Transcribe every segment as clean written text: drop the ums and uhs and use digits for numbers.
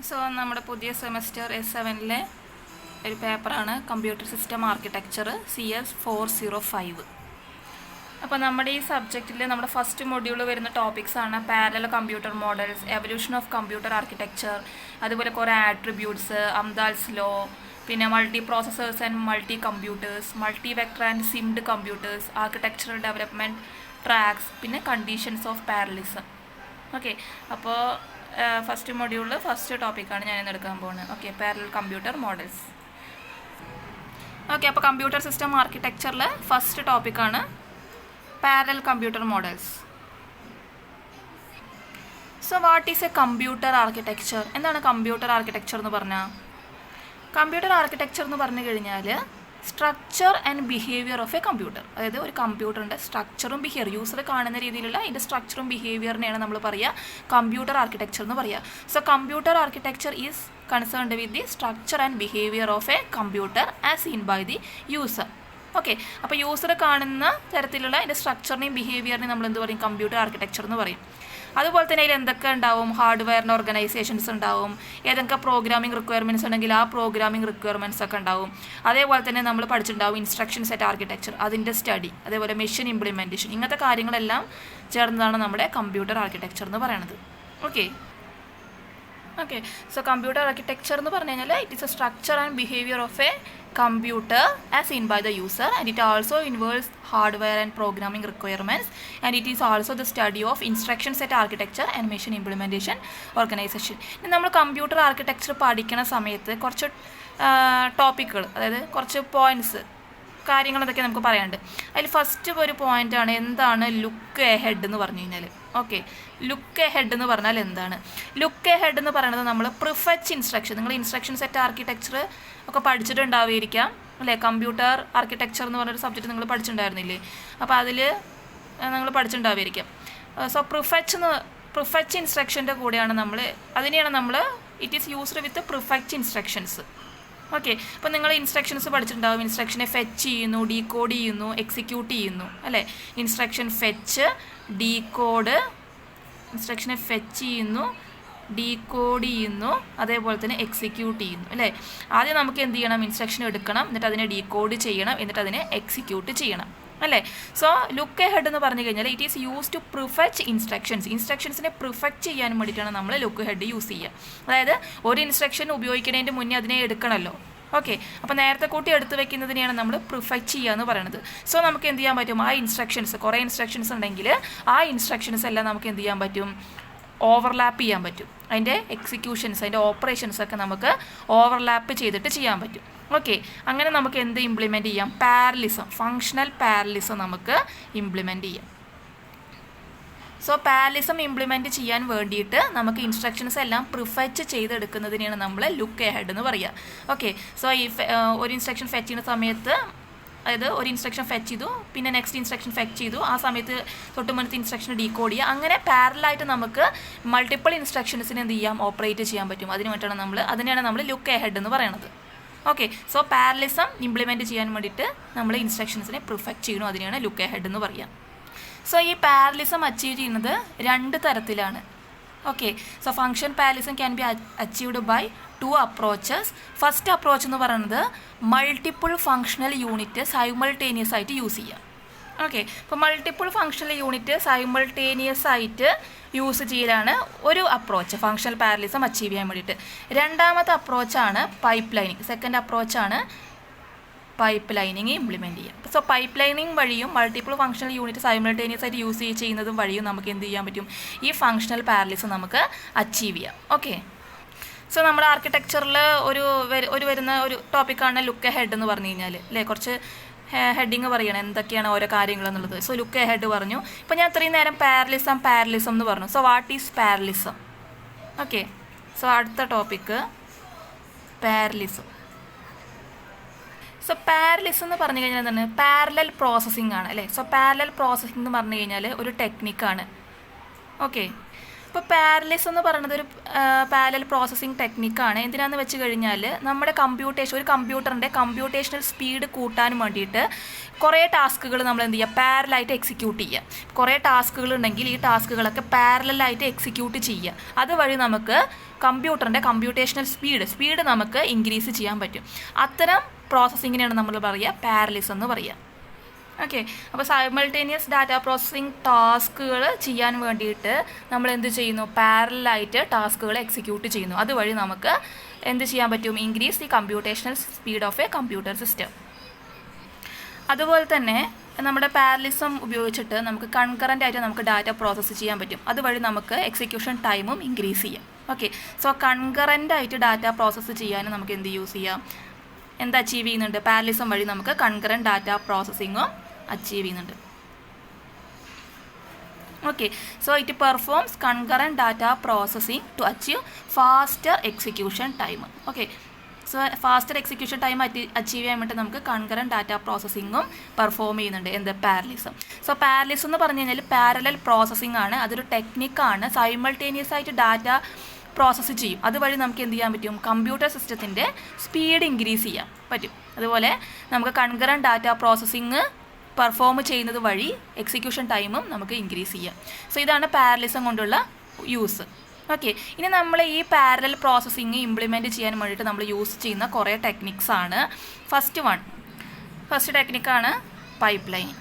So നമ്മുടെ പുതിയ semester S7-ലെ ഒരു പേപ്പറാണ് കമ്പ്യൂട്ടർ സിസ്റ്റം ആർക്കിടെക്ചർ CS405. അപ്പോൾ നമ്മുടെ ഈ സബ്ജക്റ്റിൽ നമ്മുടെ ഫസ്റ്റ് മൊഡ്യൂൾ വരുന്ന ടോപ്പിക്സാണ് parallel computer models, evolution of computer architecture, അതുപോലെ കുറേ ആട്രിബ്യൂട്ട്സ്, അംദാൽസ് ലോ, പിന്നെ multi processors and multi computers, multi vector and SIMD computers, architectural development tracks, പിന്നെ കണ്ടീഷൻസ് ഓഫ് പാരലിസം. ഓക്കെ, അപ്പോൾ ഫസ്റ്റ് മൊഡ്യൂളിൽ ഫസ്റ്റ് ടോപ്പിക്കാണ് ഞാൻ ഇന്ന് എടുക്കാൻ പോകുന്നത്. Okay, parallel computer models. Okay, അപ്പോൾ കമ്പ്യൂട്ടർ സിസ്റ്റം ആർക്കിടെക്ചറിൽ ഫസ്റ്റ് ടോപ്പിക്കാണ് parallel computer models. So what is a computer architecture? എന്താണ് കമ്പ്യൂട്ടർ ആർക്കിടെക്ചർ എന്ന് പറഞ്ഞാൽ? കമ്പ്യൂട്ടർ ആർക്കിടെക്ചർ എന്ന് പറഞ്ഞു കഴിഞ്ഞാൽ structure and behaviour of a computer. അതായത് ഒരു കമ്പ്യൂട്ടറിൻ്റെ സ്ട്രക്ചറും ബിഹേവിയർ, യൂസർ കാണുന്ന രീതിയിലുള്ള അതിൻ്റെ സ്ട്രക്ചറും ബിഹേവിയറിനെയാണ് നമ്മൾ പറയുക കമ്പ്യൂട്ടർ ആർക്കിടെക്ചർ എന്ന് പറയുക. So computer architecture is concerned with the structure and behaviour of a computer as seen by the user. Okay, അപ്പോൾ യൂസർ കാണുന്ന തരത്തിലുള്ള അതിൻ്റെ സ്ട്രക്ചറിനെയും ബിഹേവിയറിനെയും നമ്മൾ എന്ത് പറയും? കമ്പ്യൂട്ടർ ആർക്കിടെക്ചർ എന്ന് പറയും. അതുപോലെ തന്നെ അതിൽ എന്തൊക്കെ ഉണ്ടാവും? ഹാർഡ്വെയറിൻ്റെ ഓർഗനൈസേഷൻസ് ഉണ്ടാവും, ഏതൊക്കെ പ്രോഗ്രാമിംഗ് റിക്വയർമെൻറ്റ്സ് ഉണ്ടെങ്കിൽ ആ പ്രോഗ്രാമിംഗ് റിക്വയർമെൻറ്റ്സ് ഒക്കെ ഉണ്ടാവും. അതേപോലെ തന്നെ നമ്മൾ പഠിച്ചിട്ടുണ്ടാവും ഇൻസ്ട്രക്ഷൻ സെറ്റ് ആർക്കിടെക്ചർ, അതിൻ്റെ സ്റ്റഡി, അതേപോലെ മെഷീൻ ഇംപ്ലിമെൻറ്റേഷൻ, ഇങ്ങനത്തെ കാര്യങ്ങളെല്ലാം ചേർന്നതാണ് നമ്മുടെ കമ്പ്യൂട്ടർ ആർക്കിടെക്ചർ എന്ന് പറയുന്നത്. ഓക്കെ, സോ കമ്പ്യൂട്ടർ ആർക്കിടെക്ചർ എന്ന് പറഞ്ഞു കഴിഞ്ഞാൽ it is A structure and behaviour of A computer as seen by the user, and it also involves hardware and programming requirements, and it is also the study of instruction set architecture and machine implementation organization. നമ്മൾ computer architecture പഠിക്കുന്ന സമയത്ത് കുറച്ച് ടോപ്പിക്കുകൾ, അതായത് കുറച്ച് points, കാര്യങ്ങൾ എന്തൊക്കെ നമുക്ക് പറയാനുണ്ട്. അതിൽ ഫസ്റ്റ് ഒരു പോയിൻ്റാണ് എന്താണ് ലുക്ക് എ ഹെഡ് എന്ന് പറഞ്ഞു കഴിഞ്ഞാൽ. ഓക്കെ, ലുക്ക് എ ഹെഡ് എന്ന് പറഞ്ഞാൽ എന്താണ്? ലുക്ക് എ ഹെഡ് എന്ന് പറയുന്നത് നമ്മൾ പ്രിഫെച്ച് ഇൻസ്ട്രക്ഷൻ, നിങ്ങൾ ഇൻസ്ട്രക്ഷൻ സെറ്റ് ആർക്കിടെക്ചർ ഒക്കെ പഠിച്ചിട്ടുണ്ടാവുമായിരിക്കാം അല്ലേ? കമ്പ്യൂട്ടർ ആർക്കിടെക്ചർ എന്ന് പറഞ്ഞൊരു സബ്ജക്റ്റ് നിങ്ങൾ പഠിച്ചിട്ടുണ്ടായിരുന്നില്ലേ? അപ്പോൾ അതിൽ നിങ്ങൾ പഠിച്ചിട്ടുണ്ടാവുമായിരിക്കാം. സോ പ്രിഫെച്ച് ഇൻസ്ട്രക്ഷൻ്റെ കൂടെയാണ് നമ്മൾ, അതിനെയാണ് നമ്മൾ it is used with prefetch instructions. Okay, അപ്പോൾ നിങ്ങൾ ഇൻസ്ട്രക്ഷൻസ് പഠിച്ചിട്ടുണ്ടാവും. ഇൻസ്ട്രക്ഷനെ ഫെച്ച് ചെയ്യുന്നു, ഡീകോഡ് ചെയ്യുന്നു, എക്സിക്യൂട്ട് ചെയ്യുന്നു അല്ലേ? ഇൻസ്ട്രക്ഷൻ ഫെച്ച്, ഡീകോഡ്, ഇൻസ്ട്രക്ഷനെ ഫെച്ച് ചെയ്യുന്നു, ഡീകോഡ് ചെയ്യുന്നു, അതേപോലെ തന്നെ എക്സിക്യൂട്ട് ചെയ്യുന്നു അല്ലേ? ആദ്യം നമുക്ക് എന്ത് ചെയ്യണം? ഇൻസ്ട്രക്ഷൻ എടുക്കണം, എന്നിട്ട് അതിനെ ഡീകോഡ് ചെയ്യണം, എന്നിട്ട് അതിനെ എക്സിക്യൂട്ട് ചെയ്യണം അല്ലേ? സോ ലുക്ക് എ ഹെഡ് എന്ന് പറഞ്ഞു കഴിഞ്ഞാൽ it is use to prefetch ഇൻസ്ട്രക്ഷൻസിനെ പ്രിഫെക്റ്റ് ചെയ്യാൻ വേണ്ടിയിട്ടാണ് നമ്മൾ ലുക്ക് ഹെഡ് യൂസ് ചെയ്യുക. അതായത് ഒരു ഇൻസ്ട്രക്ഷൻ ഉപയോഗിക്കുന്നതിൻ്റെ മുന്നേ അതിനെ എടുക്കണമല്ലോ. ഓക്കെ, അപ്പോൾ നേരത്തെ കൂട്ടി എടുത്ത് വെക്കുന്നതിനെയാണ് നമ്മൾ പ്രിഫെക്റ്റ് ചെയ്യുക എന്ന് പറയുന്നത്. സോ നമുക്ക് എന്ത് ചെയ്യാൻ പറ്റും? ആ ഇൻസ്ട്രക്ഷൻസ്, കുറേ ഇൻസ്ട്രക്ഷൻസ് ഉണ്ടെങ്കിൽ ആ ഇൻസ്ട്രക്ഷൻസ് എല്ലാം നമുക്ക് എന്ത് ചെയ്യാൻ പറ്റും? ഓവർലാപ്പ് ചെയ്യാൻ പറ്റും. അതിൻ്റെ എക്സിക്യൂഷൻസ്, അതിൻ്റെ ഓപ്പറേഷൻസ് ഒക്കെ നമുക്ക് ഓവർലാപ്പ് ചെയ്തിട്ട് ചെയ്യാൻ പറ്റും. ഓക്കെ, അങ്ങനെ നമുക്ക് എന്ത് ഇംപ്ലിമെൻറ്റ് ചെയ്യാം? പാരലിസം, ഫങ്ഷണൽ പാരലിസം നമുക്ക് ഇംപ്ലിമെൻറ്റ് ചെയ്യാം. സോ പാരലിസം ഇംപ്ലിമെൻറ്റ് ചെയ്യാൻ വേണ്ടിയിട്ട് നമുക്ക് ഇൻസ്ട്രക്ഷൻസ് എല്ലാം പ്രിഫെച്ച് ചെയ്തെടുക്കുന്നതിനെയാണ് നമ്മൾ ലുക്ക് എ ഹെഡ് എന്ന് പറയുക. ഓക്കെ, സോ ഈ ഒരു ഇൻസ്ട്രക്ഷൻ ഫെച്ച് ചെയ്യുന്ന സമയത്ത്, അതായത് ഒരു ഇൻസ്ട്രക്ഷൻ ഫെച്ച് ചെയ്തു, പിന്നെ നെക്സ്റ്റ് ഇൻസ്ട്രക്ഷൻ ഫെച്ച് ചെയ്തു, ആ സമയത്ത് തൊട്ട് മുന്നത്തെ ഇൻസ്ട്രക്ഷൻ ഡീകോഡ് ചെയ്യുക, അങ്ങനെ പാരലായിട്ട് നമുക്ക് മൾട്ടിപ്പിൾ ഇൻസ്ട്രക്ഷൻസിന് എന്ത് ചെയ്യാം? ഓപ്പറേറ്റ് ചെയ്യാൻ പറ്റും. അതിന് വേണ്ടിയിട്ടാണ് അതിനെയാണ് നമ്മൾ ലുക്ക് എ ഹെഡ് എന്ന് പറയുന്നത്. ഓക്കെ, സോ പാരലിസം ഇംപ്ലിമെൻറ്റ് ചെയ്യാൻ വേണ്ടിയിട്ട് നമ്മൾ ഇൻസ്ട്രക്ഷൻസിനെ പ്രിഫെക്റ്റ് ചെയ്യുന്നു, അതിനെയാണ് ലുക്ക് എ ഹെഡ് എന്ന് പറയുക. സോ ഈ പാരലിസം അച്ചീവ് ചെയ്യുന്നത് രണ്ട് തരത്തിലാണ്. Okay, so function parallelism can be achieved by two approaches. First approach എന്ന് പറയുന്നത് മൾട്ടിപ്പിൾ ഫങ്ഷണൽ യൂണിറ്റ് സൈമൾട്ടേനിയസ് ആയിട്ട് യൂസ് ചെയ്യുക. ഓക്കെ, ഇപ്പോൾ മൾട്ടിപ്പിൾ ഫങ്ഷണൽ യൂണിറ്റ് സൈമൾട്ടേനിയസ് ആയിട്ട് യൂസ് ചെയ്യലാണ് ഒരു അപ്രോച്ച് ഫങ്ഷണൽ പാരലിസം അച്ചീവ് ചെയ്യാൻ വേണ്ടിയിട്ട്. രണ്ടാമത്തെ അപ്രോച്ചാണ് പൈപ്പ് ലൈനിങ്. സെക്കൻഡ് അപ്രോച്ചാണ് പൈപ്പ് ലൈനിങ് ഇംപ്ലിമെൻറ്റ് ചെയ്യുക. സോ പൈപ്പ് ലൈനിങ് വഴിയും മൾട്ടിപ്പിൾ ഫങ്ഷണൽ യൂണിറ്റ് സൈമൾട്ടേനിയസ് ആയിട്ട് യൂസ് ചെയ്യുന്നതും വഴിയും നമുക്ക് എന്ത് ചെയ്യാൻ പറ്റും? ഈ ഫങ്ഷണൽ പാരലിസം നമുക്ക് അച്ചീവ് ചെയ്യാം. ഓക്കെ, സോ നമ്മുടെ ആർക്കിടെക്ചറിൽ വരുന്ന ഒരു ടോപ്പിക്കാണ് ലുക്ക് എ ഹെഡ് എന്ന് പറഞ്ഞു കഴിഞ്ഞാൽ അല്ലേ? കുറച്ച് ഹെഡിങ് പറയണം എന്തൊക്കെയാണ് ഓരോ കാര്യങ്ങളെന്നുള്ളത്. സോ ലുക്ക് എ ഹെഡ് പറഞ്ഞു. ഇപ്പോൾ ഞാൻ ഇത്രയും നേരം പാരലിസം എന്ന് പറഞ്ഞു. So what is parallelism? Okay, so അടുത്ത ടോപ്പിക്ക് പാരലിസം. സോ പാരലിസം എന്ന് പറഞ്ഞു കഴിഞ്ഞാൽ എന്താണ്? പാരലൽ പ്രോസസ്സിംഗ് ആണ് അല്ലേ? സോ പാരലൽ പ്രോസസ്സിംഗ് എന്ന് പറഞ്ഞു കഴിഞ്ഞാൽ ഒരു ടെക്നിക്കാണ്. ഓക്കെ, ഇപ്പോൾ പാരലൽസ് എന്ന് പറയുന്നത് ഒരു പാരലൽ പ്രോസസ്സിംഗ് ടെക്നിക്കാണ്. എന്തിനാന്ന് വെച്ച് കഴിഞ്ഞാൽ നമ്മുടെ ഒരു കമ്പ്യൂട്ടറിൻ്റെ കമ്പ്യൂട്ടേഷണൽ സ്പീഡ് കൂട്ടാനും വേണ്ടിയിട്ട് കുറേ ടാസ്കുകൾ നമ്മൾ എന്ത് ചെയ്യുക, പാരലായിട്ട് എക്സിക്യൂട്ട് ചെയ്യുക. കുറേ ടാസ്കുകൾ ഉണ്ടെങ്കിൽ ഈ ടാസ്കുകളൊക്കെ പാരലായിട്ട് എക്സിക്യൂട്ട് ചെയ്യുക. അതുവഴി നമുക്ക് കമ്പ്യൂട്ടറിൻ്റെ കമ്പ്യൂട്ടേഷണൽ സ്പീഡ് നമുക്ക് ഇൻക്രീസ് ചെയ്യാൻ പറ്റും. അത്തരം പ്രോസസ്സിങ്ങിനെയാണ് നമ്മൾ പറയുക പാരലൽസ് എന്ന് പറയുക. ഓക്കെ, അപ്പോൾ സൈമൾട്ടേനിയസ് ഡാറ്റ പ്രോസസ്സിംഗ് ടാസ്കുകൾ ചെയ്യാൻ വേണ്ടിയിട്ട് നമ്മൾ എന്ത് ചെയ്യുന്നു, പാരലായിട്ട് ടാസ്കുകൾ എക്സിക്യൂട്ട് ചെയ്യുന്നു. അതുവഴി നമുക്ക് എന്ത് ചെയ്യാൻ പറ്റും, increase the computational speed of a computer system. അതുപോലെ തന്നെ നമ്മുടെ പാരലിസം ഉപയോഗിച്ചിട്ട് നമുക്ക് കൺകറൻ്റ് ആയിട്ട് നമുക്ക് ഡാറ്റ പ്രോസസ്സ് ചെയ്യാൻ പറ്റും. അതുവഴി നമുക്ക് എക്സിക്യൂഷൻ ടൈമും ഇൻക്രീസ് ചെയ്യാം. ഓക്കെ, സോ കൺകറൻ്റ് ആയിട്ട് ഡാറ്റ പ്രോസസ്സ് ചെയ്യാൻ നമുക്ക് എന്ത് യൂസ് ചെയ്യാം, എന്ത് അച്ചീവ് ചെയ്യുന്നുണ്ട്, പാരലിസം വഴി നമുക്ക് കൺകറൻ്റ് ഡാറ്റ പ്രോസസ്സിങ്ങും അച്ചീവ് ചെയ്യുന്നുണ്ട്. Okay, so it performs concurrent data processing to achieve faster execution time. Okay, so faster execution time achieve ചെയ്യാൻ വേണ്ടി നമുക്ക് കൺകറൻ്റ് ഡാറ്റ പ്രോസസ്സിങ്ങും പെർഫോം ചെയ്യുന്നുണ്ട്. എന്ത്, പാരലിസം. സോ പാരലിസം എന്ന് പറഞ്ഞു കഴിഞ്ഞാൽ പാരലൽ പ്രോസസ്സിംഗ് ആണ്. അതൊരു ടെക്നിക്കാണ്. സൈമൾട്ടേനിയസ് ആയിട്ട് ഡാറ്റ പ്രോസസ്സ് ചെയ്യും. അതുവഴി നമുക്ക് എന്ത് ചെയ്യാൻ പറ്റും, കമ്പ്യൂട്ടർ സിസ്റ്റത്തിൻ്റെ സ്പീഡ് ഇൻക്രീസ് ചെയ്യാൻ പറ്റും. അതുപോലെ നമുക്ക് കൺകറൻ്റ് ഡാറ്റ പ്രോസസ്സിങ് പെർഫോം ചെയ്യുന്നത് വഴി എക്സിക്യൂഷൻ ടൈമും നമുക്ക് ഇൻക്രീസ് ചെയ്യാം. സോ ഇതാണ് പാരലിസം കൊണ്ടുള്ള യൂസ്. ഓക്കെ, ഇനി നമ്മൾ ഈ പാരലൽ പ്രോസസ്സിങ് ഇംപ്ലിമെൻറ്റ് ചെയ്യാൻ വേണ്ടിയിട്ട് നമ്മൾ യൂസ് ചെയ്യുന്ന കുറേ ടെക്നിക്സ് ആണ്. ഫസ്റ്റ് ടെക്നിക്കാണ് pipeline.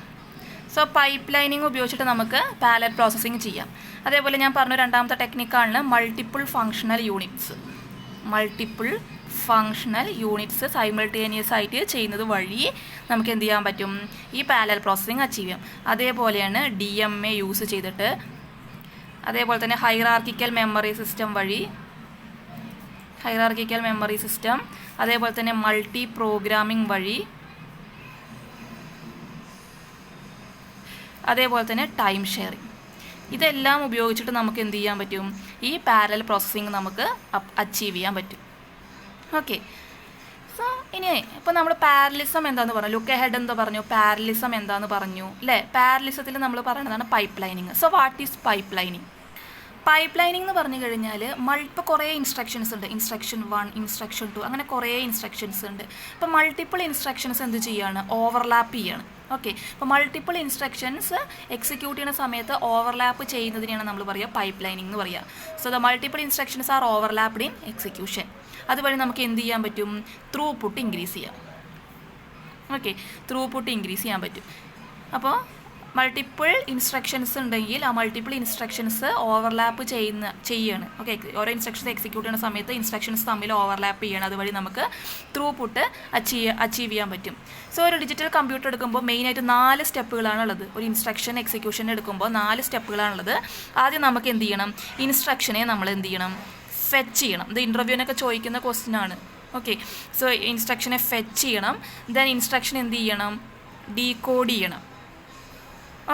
So pipelining ഉപയോഗിച്ചിട്ട് നമുക്ക് പാരലൽ പ്രോസസ്സിങ് ചെയ്യാം. അതേപോലെ ഞാൻ പറഞ്ഞ രണ്ടാമത്തെ ടെക്നിക്കാണ് മൾട്ടിപ്പിൾ ഫങ്ഷണൽ യൂണിറ്റ്സ് സൈമൾട്ടേനിയസ് ആയിട്ട് ചെയ്യുന്നത് വഴി നമുക്ക് എന്ത് ചെയ്യാൻ പറ്റും, ഈ പാരലൽ പ്രോസസ്സിങ് അച്ചീവ് ചെയ്യാം. അതേപോലെയാണ് DMA യൂസ് ചെയ്തിട്ട്, അതേപോലെ തന്നെ ഹൈറാർക്കിക്കൽ മെമ്മറി സിസ്റ്റം, അതേപോലെ തന്നെ മൾട്ടി പ്രോഗ്രാമിംഗ് വഴി, അതേപോലെ തന്നെ ടൈം ഷെയറിംഗ്. ഇതെല്ലാം ഉപയോഗിച്ചിട്ട് നമുക്ക് എന്ത് ചെയ്യാൻ പറ്റും, ഈ പാരലൽ പ്രോസസ്സിങ് നമുക്ക് അച്ചീവ് ചെയ്യാൻ പറ്റും. ഓക്കെ, സോ ഇനി ഇപ്പോൾ നമ്മൾ പാരലിസം എന്താണെന്ന് പറഞ്ഞു, ലുക്ക് അഹെഡ് എന്താ പറഞ്ഞു, പാരലിസം എന്താണെന്ന് പറഞ്ഞു അല്ലേ. പാരലിസത്തിൽ നമ്മൾ പറയുന്നതാണ് pipe lining. So what is pipe lining? Pipe lining എന്ന് പറഞ്ഞു കഴിഞ്ഞാൽ ഇപ്പോൾ കുറേ ഇൻസ്ട്രക്ഷൻസ് ഉണ്ട്. ഇൻസ്ട്രക്ഷൻ 1, ഇൻസ്ട്രക്ഷൻ 2, അങ്ങനെ കുറേ ഇൻസ്ട്രക്ഷൻസ് ഉണ്ട്. ഇപ്പോൾ മൾട്ടിപ്പിൾ ഇൻസ്ട്രക്ഷൻസ് എന്ത് ചെയ്യാണ്, ഓവർലാപ്പ് ചെയ്യാണ്. ഓക്കെ, അപ്പോൾ മൾട്ടിപ്പിൾ ഇൻസ്ട്രക്ഷൻസ് എക്സിക്യൂട്ട് ചെയ്യുന്ന സമയത്ത് ഓവർലാപ്പ് ചെയ്യുന്നതിനെയാണ് നമ്മൾ പറയുക പൈപ്പ് ലൈനിങ് എന്ന് പറയുക. So the multiple instructions R overlapped in execution. അതുവഴി നമുക്ക് എന്ത് ചെയ്യാൻ പറ്റും, ത്രൂപുട്ട് ഇൻക്രീസ് ചെയ്യാം. ഓക്കെ, ത്രൂപുട്ട് ഇൻക്രീസ് ചെയ്യാൻ പറ്റും. അപ്പോൾ മൾട്ടിപ്പിൾ ഇൻസ്ട്രക്ഷൻസ് ഉണ്ടെങ്കിൽ ആ മൾട്ടിപ്പിൾ ഇൻസ്ട്രക്ഷൻസ് ഓവർലാപ്പ് ചെയ്യാണ്. ഓക്കെ, ഓരോ ഇൻസ്ട്രക്ഷൻസ് എക്സിക്യൂട്ട് ചെയ്യുന്ന സമയത്ത് ഇൻസ്ട്രക്ഷൻസ് തമ്മിൽ ഓവർലാപ്പ് ചെയ്യണം. അതുവഴി നമുക്ക് ത്രൂപുട്ട് അച്ചീവ് ചെയ്യാൻ പറ്റും. സോ ഒരു ഡിജിറ്റൽ കമ്പ്യൂട്ടർ എടുക്കുമ്പോൾ മെയിനായിട്ട് 4 സ്റ്റെപ്പുകളാണുള്ളത്. ഒരു ഇൻസ്ട്രക്ഷൻ എക്സിക്യൂഷൻ എടുക്കുമ്പോൾ 4 സ്റ്റെപ്പുകളാണുള്ളത്. ആദ്യം നമുക്ക് എന്ത് ചെയ്യണം, ഇൻസ്ട്രക്ഷനെ നമ്മൾ എന്ത് ചെയ്യണം, ഫെച്ച് ചെയ്യണം. ഇത് ഇൻ്റർവ്യൂവിനൊക്കെ ചോദിക്കുന്ന ക്വസ്റ്റ്യൻ ആണ്. ഓക്കെ, സോ ഇൻസ്ട്രക്ഷനെ ഫെച്ച് ചെയ്യണം. ദെൻ ഇൻസ്ട്രക്ഷൻ എന്ത് ചെയ്യണം, ഡീകോഡ് ചെയ്യണം.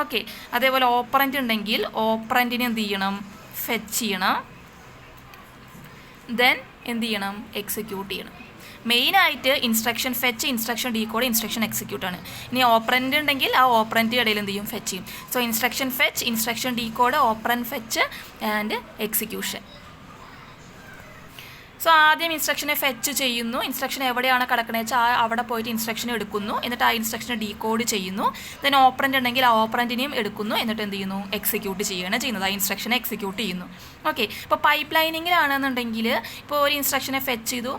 ഓക്കെ, അതേപോലെ ഓപ്പറൻറ്റ് ഉണ്ടെങ്കിൽ ഓപ്പറൻറ്റിനെ എന്ത് ചെയ്യണം, ഫെച്ച് ചെയ്യണം. ദെൻ എന്ത് ചെയ്യണം, എക്സിക്യൂട്ട് ചെയ്യണം. മെയിനായിട്ട് instruction fetch, instruction decode, instruction execute ആണ്. ഇനി ഓപ്പറൻറ്റ് ഉണ്ടെങ്കിൽ ആ ഓപ്പറൻറ്റ് ഇടയിൽ എന്ത് ചെയ്യും, ഫെച്ച് ചെയ്യും. So instruction fetch, instruction decode, operant fetch and execution. So ആദ്യം ഇൻസ്ട്രക്ഷനെ ഫെച്ച് ചെയ്യുന്നു. ഇൻസ്ട്രക്ഷൻ എവിടെയാണ് കിടക്കണത് വെച്ചാൽ അവിടെ പോയിട്ട് ഇൻസ്ട്രക്ഷൻ എടുക്കുന്നു. എന്നിട്ട് ആ ഇൻസ്ട്രക്ഷനെ ഡീകോഡ് ചെയ്യുന്നു. ദെൻ ഓപ്പറൻറ്റ് ഉണ്ടെങ്കിൽ ആ ഓപ്പറൻറ്റിനെയും എടുക്കുന്നു. എന്നിട്ട് എന്ത് ചെയ്യുന്നു, എക്സിക്യൂട്ട് ചെയ്യുകയാണ് ചെയ്യുന്നത്. ആ ഇൻസ്ട്രക്ഷനെ എക്സിക്യൂട്ട് ചെയ്യുന്നു. ഓക്കെ, ഇപ്പോൾ പൈപ്പ് ലൈനിങ്ങിലാണെന്നുണ്ടെങ്കിൽ ഇപ്പോൾ ഒരു ഇൻസ്ട്രക്ഷനെ ഫെച്ച് ചെയ്തു,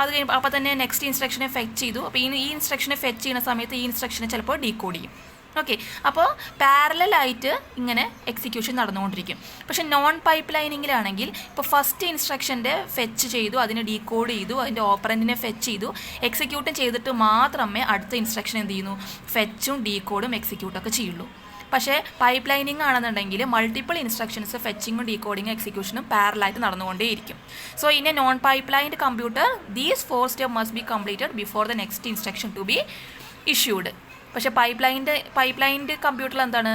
അത് കഴിയുമ്പോൾ അപ്പോൾ തന്നെ നെക്സ്റ്റ് ഇൻസ്ട്രക്ഷനെ ഫെച്ച് ചെയ്തു. അപ്പോൾ ഈ ഇൻസ്ട്രക്ഷനെ ഫെച്ച് ചെയ്യുന്ന സമയത്ത് ഈ ഇൻസ്ട്രക്ഷനെ ചിലപ്പോൾ ഡീകോഡ് ചെയ്യും. ഓക്കെ, അപ്പോൾ പാരലലായിട്ട് ഇങ്ങനെ എക്സിക്യൂഷൻ നടന്നുകൊണ്ടിരിക്കും. പക്ഷേ നോൺ പൈപ്പ് ലൈനിങ്ങിലാണെങ്കിൽ ഇപ്പോൾ ഫസ്റ്റ് ഇൻസ്ട്രക്ഷൻ്റെ ഫെച്ച് ചെയ്തു, അതിനെ ഡീകോഡ് ചെയ്തു, അതിൻ്റെ ഓപ്പറൻറ്റിനെ ഫെച്ച് ചെയ്തു, എക്സിക്യൂട്ടും ചെയ്തിട്ട് മാത്രമേ അടുത്ത ഇൻസ്ട്രക്ഷൻ എന്ത് ചെയ്യുന്നു, ഫെച്ചും ഡീകോഡും എക്സിക്യൂട്ടൊക്കെ ചെയ്യുള്ളൂ. പക്ഷേ പൈപ്പ് ലൈനിങ് ആണെന്നുണ്ടെങ്കിൽ മൾട്ടിപ്പിൾ ഇൻസ്ട്രക്ഷൻസ് ഫെച്ചിങ്ങും ഡീകോഡിങ്ങും എക്സിക്യൂഷനും പാരലായിട്ട് നടന്നുകൊണ്ടേയിരിക്കും. So in a non pipelined computer these 4 step must be completed before the next instruction to be issued. പക്ഷേ പൈപ്പ് ലൈൻഡ് കമ്പ്യൂട്ടറിൽ എന്താണ്,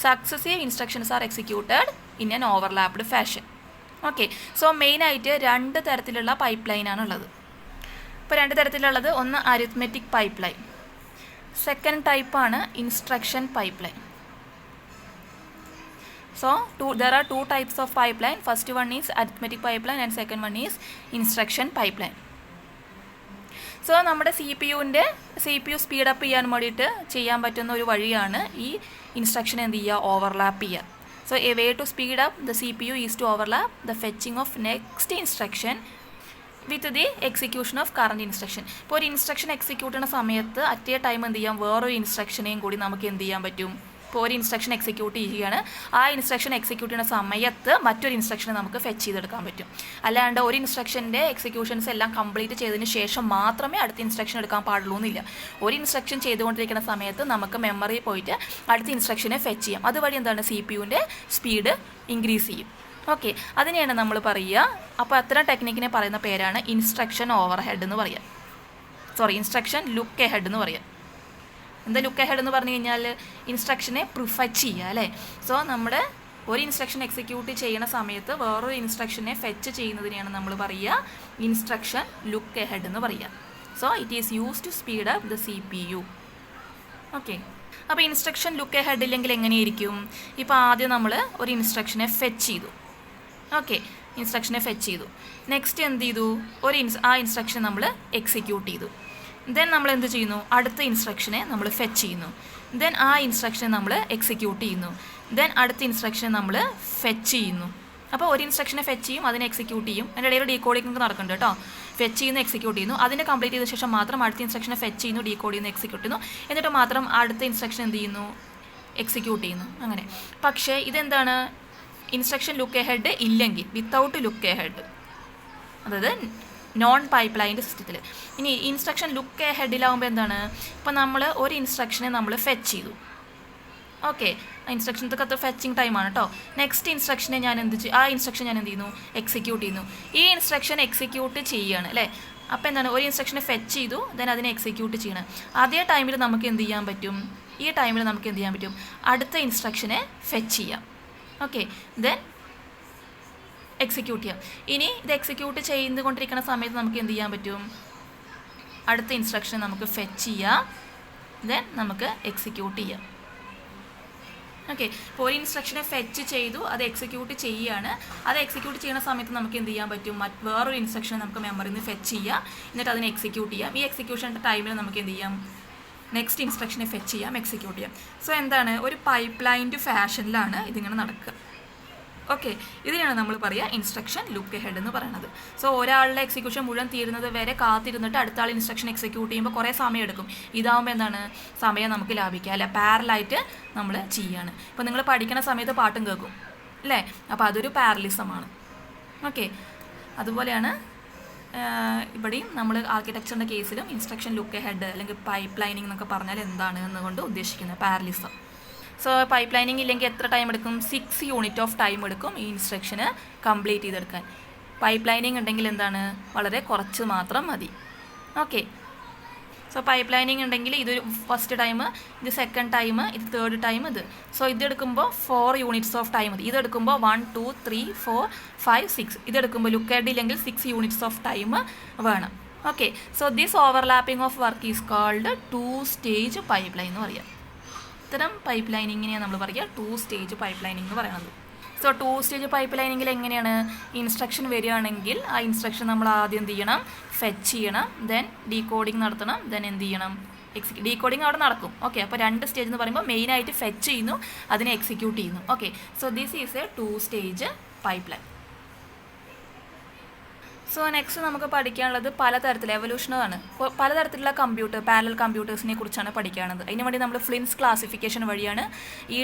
successive instructions are executed in an overlapped fashion. Okay, so മെയിനായിട്ട് 2 തരത്തിലുള്ള pipe ലൈനാണുള്ളത്. ഇപ്പോൾ 2 തരത്തിലുള്ളത്, ഒന്ന് arithmetic pipeline, second ടൈപ്പാണ് instruction pipeline. So there are two types of pipeline. First one is arithmetic pipeline and second one is instruction pipeline. So നമ്മുടെ C P U speed up ചെയ്യാൻ വേണ്ടിയിട്ട് ചെയ്യാൻ പറ്റുന്ന ഒരു വഴിയാണ് ഈ ഇൻസ്ട്രക്ഷൻ എന്ത് ചെയ്യുക, ഓവർലാപ്പ് ചെയ്യുക. So a way to speed up the C P U is to overlap the fetching of next instruction with the execution of current instruction. ഇപ്പോൾ ഒരു ഇൻസ്ട്രക്ഷൻ എക്സിക്യൂട്ട് ചെയ്യുന്ന സമയത്ത് അറ്റ് എ ടൈം എന്ത് ചെയ്യാം, വേറൊരു ഇൻസ്ട്രക്ഷനെയും കൂടി നമുക്ക് എന്ത് ചെയ്യാൻ പറ്റും. ഇപ്പോൾ ഒരു ഇൻസ്ട്രക്ഷൻ എക്സിക്യൂട്ട് ചെയ്യുകയാണ്, ആ ഇൻസ്ട്രക്ഷൻ എക്സിക്യൂട്ട് ചെയ്യുന്ന സമയത്ത് മറ്റൊരു ഇൻസ്ട്രക്ഷനെ നമുക്ക് ഫെച്ച് ചെയ്തെടുക്കാൻ പറ്റും. അല്ലാണ്ട് ഒരു ഇൻസ്ട്രക്ഷൻ്റെ എക്സിക്യൂഷൻസ് എല്ലാം കംപ്ലീറ്റ് ചെയ്തതിന് ശേഷം മാത്രമേ അടുത്ത ഇൻസ്ട്രക്ഷൻ എടുക്കാൻ പാടുള്ളൂ എന്നില്ല. ഒരു ഇൻസ്ട്രക്ഷൻ ചെയ്തുകൊണ്ടിരിക്കുന്ന സമയത്ത് നമുക്ക് മെമ്മറിയിൽ പോയിട്ട് അടുത്ത ഇൻസ്ട്രക്ഷനെ ഫെച്ച് ചെയ്യാം. അതുവഴി എന്താണ്, സി പി യുവിൻ്റെ സ്പീഡ് ഇൻക്രീസ് ചെയ്യും. ഓക്കെ, അതിനെയാണ് നമ്മൾ പറയുക. അപ്പോൾ അത്തരം ടെക്നിക്കിനെ പറയുന്ന പേരാണ് ഇൻസ്ട്രക്ഷൻ ഓവർ ഹെഡ് എന്ന് പറയുക. ഇൻസ്ട്രക്ഷൻ ലുക്ക് എഹെഡ് എന്ന് പറയുക. എന്താ ലുക്ക് എഹെഡ് എന്ന് പറഞ്ഞു കഴിഞ്ഞാൽ ഇൻസ്ട്രക്ഷനെ പ്രിഫെച്ച് ചെയ്യുക അല്ലേ. സോ നമ്മുടെ ഒരു ഇൻസ്ട്രക്ഷൻ എക്സിക്യൂട്ട് ചെയ്യുന്ന സമയത്ത് വേറൊരു ഇൻസ്ട്രക്ഷനെ ഫെച്ച് ചെയ്യുന്നതിനെയാണ് നമ്മൾ പറയുക ഇൻസ്ട്രക്ഷൻ ലുക്ക് എഹെഡ് എന്ന് പറയുക. So it is use to speed up the C P U. Okay, അപ്പോൾ ഇൻസ്ട്രക്ഷൻ ലുക്ക് എഹെഡ് ഇല്ലെങ്കിൽ എങ്ങനെയായിരിക്കും. ഇപ്പോൾ ആദ്യം നമ്മൾ ഒരു ഇൻസ്ട്രക്ഷനെ ഫെച്ച് ചെയ്തു. ഓക്കെ, ഇൻസ്ട്രക്ഷനെ ഫെച്ച് ചെയ്തു. നെക്സ്റ്റ് എന്ത് ചെയ്തു, ആ ഇൻസ്ട്രക്ഷൻ നമ്മൾ എക്സിക്യൂട്ട് ചെയ്തു. ദെൻ നമ്മൾ എന്ത് ചെയ്യുന്നു, അടുത്ത ഇൻസ്ട്രക്ഷനെ നമ്മൾ ഫെച്ച് ചെയ്യുന്നു. ദെൻ ആ ഇൻസ്ട്രക്ഷൻ നമ്മൾ എക്സിക്യൂട്ട് ചെയ്യുന്നു. ദെൻ അടുത്ത ഇൻസ്ട്രക്ഷൻ നമ്മൾ ഫെച്ച് ചെയ്യുന്നു. അപ്പോൾ ഒരു ഇൻസ്ട്രക്ഷനെ ഫെച്ച് ചെയ്യും, അതിനെ എക്സിക്യൂട്ട് ചെയ്യും. അതിൻ്റെ ഇടയിൽ ഡീകോഡിംഗ് നടക്കുന്നുണ്ട് കേട്ടോ. ഫെച്ച് ചെയ്യുന്നു, എക്സിക്യൂട്ട് ചെയ്യുന്നു. അതിനെ കംപ്ലീറ്റ് ചെയ്ത ശേഷം മാത്രം അടുത്ത ഇൻസ്ട്രക്ഷനെ ഫെച്ച് ചെയ്യുന്നു, ഡീകോഡ് ചെയ്യുന്നു, എക്സിക്യൂട്ട് ചെയ്യുന്നു. എന്നിട്ട് മാത്രം അടുത്ത ഇൻസ്ട്രക്ഷൻ എന്ത് ചെയ്യുന്നു, എക്സിക്യൂട്ട് ചെയ്യുന്നു. അങ്ങനെ. പക്ഷേ ഇതെന്താണ്, ഇൻസ്ട്രക്ഷൻ ലുക്ക് എഹെഡ് ഇല്ലെങ്കിൽ, വിത്തൗട്ട് ലുക്ക് എഹെഡ്, അതായത് നോൺ പൈപ്പ് ലൈൻ്റെ സിസ്റ്റത്തിൽ. ഇനി ഇൻസ്ട്രക്ഷൻ ലുക്ക് എഹെഡിലാവുമ്പോൾ എന്താണ്, ഇപ്പോൾ നമ്മൾ ഒരു ഇൻസ്ട്രക്ഷനെ നമ്മൾ ഫെച്ച് ചെയ്തു. ഓക്കെ, ഇൻസ്ട്രക്ഷൻ ഇതൊക്കെ ഫെച്ചിങ് ടൈമാണ് കേട്ടോ. നെക്സ്റ്റ് ഇൻസ്ട്രക്ഷനെ ഞാൻ ആ ഇൻസ്ട്രക്ഷൻ ഞാൻ എന്ത് ചെയ്യുന്നു, എക്സിക്യൂട്ട് ചെയ്യുന്നു. ഈ ഇൻസ്ട്രക്ഷൻ എക്സിക്യൂട്ട് ചെയ്യുകയാണ് അല്ലേ. അപ്പോൾ എന്താണ്, ഒരു ഇൻസ്ട്രക്ഷനെ ഫെച്ച് ചെയ്തു, ദെൻ അതിനെ എക്സിക്യൂട്ട് ചെയ്യണം. അതേ ടൈമിൽ നമുക്ക് എന്ത് ചെയ്യാൻ പറ്റും, ഈ ടൈമിൽ നമുക്ക് എന്ത് ചെയ്യാൻ പറ്റും, അടുത്ത ഇൻസ്ട്രക്ഷനെ ഫെച്ച് ചെയ്യാം. ഓക്കെ, ദെൻ എക്സിക്യൂട്ട് ചെയ്യാം. ഇനി ഇത് എക്സിക്യൂട്ട് ചെയ്തുകൊണ്ടിരിക്കുന്ന സമയത്ത് നമുക്ക് എന്ത് ചെയ്യാൻ പറ്റും, അടുത്ത ഇൻസ്ട്രക്ഷൻ നമുക്ക് ഫെച്ച് ചെയ്യാം, ദെൻ നമുക്ക് എക്സിക്യൂട്ട് ചെയ്യാം. ഓക്കെ, ഇപ്പോൾ ഒരു ഇൻസ്ട്രക്ഷനെ ഫെച്ച് ചെയ്തു, അത് എക്സിക്യൂട്ട് ചെയ്യുകയാണ്. അത് എക്സിക്യൂട്ട് ചെയ്യുന്ന സമയത്ത് നമുക്ക് എന്ത് ചെയ്യാൻ പറ്റും, വേറൊരു ഇൻസ്ട്രക്ഷൻ നമുക്ക് മെമ്മറിയിൽ നിന്ന് ഫെച്ച് ചെയ്യാം, എന്നിട്ട് അതിനെ എക്സിക്യൂട്ട് ചെയ്യാം. ഈ എക്സിക്യൂഷൻ്റെ ടൈമിൽ നമുക്ക് എന്ത് ചെയ്യാം, നെക്സ്റ്റ് ഇൻസ്ട്രക്ഷനെ ഫെച്ച് ചെയ്യാം, എക്സിക്യൂട്ട് ചെയ്യാം. സോ എന്താണ്, ഒരു പൈപ്പ് ലൈൻ്റെ ഫാഷനിലാണ് ഇതിങ്ങനെ നടക്കുക. ഓക്കെ, ഇതിനാണ് നമ്മൾ പറയുക ഇൻസ്ട്രക്ഷൻ ലുക്ക് എഹെഡ് എന്ന് പറയുന്നത്. സോ ഒരാളുടെ എക്സിക്യൂഷൻ മുഴുവൻ തീരുന്നത് വരെ കാത്തിരുന്നിട്ട് അടുത്ത ആൾ ഇൻസ്ട്രക്ഷൻ എക്സിക്യൂട്ട് ചെയ്യുമ്പോൾ കുറേ സമയം എടുക്കും. ഇതാവുമ്പോൾ എന്താണ്, സമയം നമുക്ക് ലാഭിക്കുക അല്ലെ, പാരലായിട്ട് നമ്മൾ ചെയ്യുകയാണ്. ഇപ്പോൾ നിങ്ങൾ പഠിക്കുന്ന സമയത്ത് പാട്ടും കേൾക്കും അല്ലേ, അപ്പോൾ അതൊരു പാരലിസമാണ്. ഓക്കെ, അതുപോലെയാണ് ഇവിടെയും നമ്മൾ ആർക്കിടെക്ചറിൻ്റെ കേസിലും ഇൻസ്ട്രക്ഷൻ ലുക്ക് എഹെഡ് അല്ലെങ്കിൽ പൈപ്പ് ലൈനിങ് എന്നൊക്കെ പറഞ്ഞാൽ എന്താണ് എന്നുകൊണ്ട് ഉദ്ദേശിക്കുന്നത്, പാരലിസം. സോ പൈപ്പ് ലൈനിങ് ഇല്ലെങ്കിൽ എത്ര ടൈം എടുക്കും, 6 യൂണിറ്റ് ഓഫ് ടൈം എടുക്കും ഈ ഇൻസ്ട്രക്ഷന് കംപ്ലീറ്റ് ചെയ്തെടുക്കാൻ. പൈപ്പ് ലൈനിങ് ഉണ്ടെങ്കിൽ എന്താണ്, വളരെ കുറച്ച് മാത്രം മതി. ഓക്കെ, സോ പൈപ്പ് ലൈനിങ് ഉണ്ടെങ്കിൽ ഇതൊരു ഫസ്റ്റ് ടൈം, ഇത് സെക്കൻഡ് ടൈം, ഇത് തേർഡ് ടൈം, ഇത്. സോ ഇതെടുക്കുമ്പോൾ 4 യൂണിറ്റ്സ് ഓഫ് ടൈം മതി. ഇതെടുക്കുമ്പോൾ 1 2 3 4 5 6. ഇതെടുക്കുമ്പോൾ ലുക്ക് എഹെഡ് ഇല്ലെങ്കിൽ 6 യൂണിറ്റ്സ് ഓഫ് ടൈം വേണം. Okay, so this overlapping of work is called 2 stage pipeline എന്ന് പറയാം. ഇത്തരം പൈപ്പ് ലൈനിങ്ങിനെയാണ് നമ്മൾ പറയുക 2 സ്റ്റേജ് പൈപ്പ് ലൈനിങ് എന്ന് പറയുന്നത്. സോ 2 സ്റ്റേജ് പൈപ്പ് ലൈനിങ്ങിൽ എങ്ങനെയാണ്, ഇൻസ്ട്രക്ഷൻ വരികയാണെങ്കിൽ ആ ഇൻസ്ട്രക്ഷൻ നമ്മൾ ആദ്യം എന്ത് ചെയ്യണം, ഫെച്ച് ചെയ്യണം, ദെൻ ഡീകോഡിങ് നടത്തണം, ദെൻ എന്ത് ചെയ്യണം, ഡീകോഡിങ് അവിടെ നടക്കും. ഓക്കെ, അപ്പോൾ 2 സ്റ്റേജ് എന്ന് പറയുമ്പോൾ മെയിനായിട്ട് ഫെച്ച് ചെയ്യുന്നു, അതിനെ എക്സിക്യൂട്ട് ചെയ്യുന്നു. Okay, so this is A 2 stage pipeline. So next നമുക്ക് പഠിക്കാനുള്ളത് പലതരത്തിൽ എവല്യൂഷനാണ്. പലതരത്തിലുള്ള പാരലൽ കമ്പ്യൂട്ടേഴ്സിനെ കുറിച്ചാണ് പഠിക്കാനുള്ളത്. അതിന് വേണ്ടി നമ്മൾ ഫ്ലിൻസ് ക്ലാസിഫിക്കേഷൻ വഴിയാണ് ഈ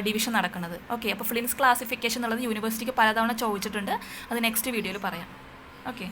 ഡിവിഷൻ നടക്കുന്നത്. ഓക്കെ, അപ്പോൾ ഫ്ലിൻസ് ക്ലാസിഫിക്കേഷൻ എന്നുള്ളത് യൂണിവേഴ്സിറ്റിക്ക് പലതവണ ചോദിച്ചിട്ടുണ്ട്. അത് നെക്സ്റ്റ് വീഡിയോയിൽ പറയാം. ഓക്കെ.